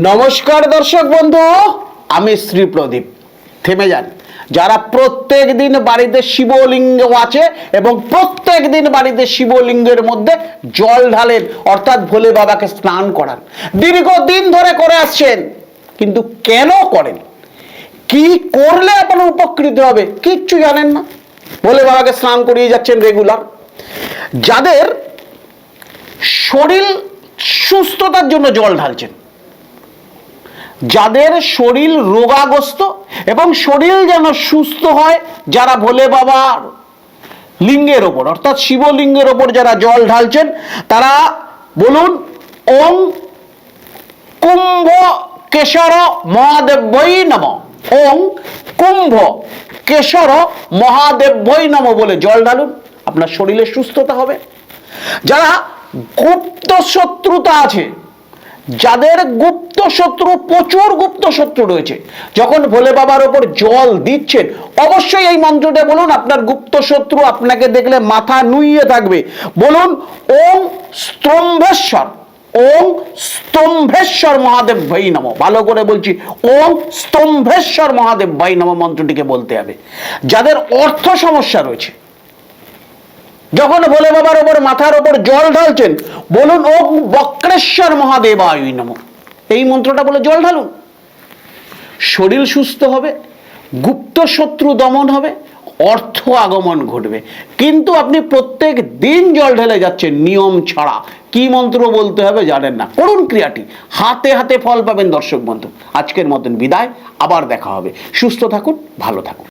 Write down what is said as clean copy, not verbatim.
নমস্কার দর্শক বন্ধু, আমি শ্রী প্রদীপ। থেমে যান। যারা প্রত্যেক দিন বাড়িতে শিবলিঙ্গ আছে এবং প্রত্যেক দিন বাড়িতে শিবলিঙ্গের মধ্যে জল ঢালেন, অর্থাৎ ভোলে বাবাকে স্নান করান, দীর্ঘদিন ধরে করে আসছেন, কিন্তু কেন করেন, কি করলে আপনার উপকৃত হবে কিচ্ছু জানেন না, ভোলে বাবাকে স্নান করিয়ে যাচ্ছেন রেগুলার। যাদের শরীর সুস্থতার জন্য জল ঢালছেন, যাদের শরীর রোগাগ্রস্ত এবং শরীর যেন সুস্থ হয়, যারা ভোলে বাবার লিঙ্গের ওপর অর্থাৎ শিবলিঙ্গের ওপর যারা জল ঢালছেন, তারা বলুন ওং কুম্ভ কেশর মহাদেব্যই নমঃ। ওং কুম্ভ কেশর মহাদেব্যই নমঃ বলে জল ঢালুন, আপনার শরীরে সুস্থতা হবে। যারা গুপ্ত শত্রুতা আছে, যাদের গুপ্ত শত্রু, প্রচুর গুপ্ত শত্রু রয়েছে, যখন ভোলে বাবার ওপর জল দিচ্ছেন অবশ্যই এই মন্ত্রটা বলুন। আপনার গুপ্ত শত্রু আপনাকে দেখলে মাথা নুইয়ে থাকবে। বলুন ওং স্তম্ভেশ্বর, ওং স্তম্ভেশ্বর মহাদেব ভাই নমঃ। ভালো করে বলছি, ওং স্তম্ভেশ্বর মহাদেব ভাই নমঃ মন্ত্রটিকে বলতে হবে। যাদের অর্থ সমস্যা রয়েছে, যখন ভোলে বাবার ওপর মাথার ওপর জল ঢালছেন, বলুন ওম বক্রেশ্বর মহাদেবায় নমঃ। এই মন্ত্রটা বলে জল ঢালুন, শরীর সুস্থ হবে, গুপ্ত শত্রু দমন হবে, অর্থ আগমন ঘটবে। কিন্তু আপনি প্রত্যেক দিন জল ঢেলে যাচ্ছেন নিয়ম ছাড়া। কি মন্ত্র বলতে হবে জানেন না। করুন ক্রিয়াটি, হাতে হাতে ফল পাবেন। দর্শক বন্ধু, আজকের মতন বিদায়, আবার দেখা হবে। সুস্থ থাকুন, ভালো থাকুন।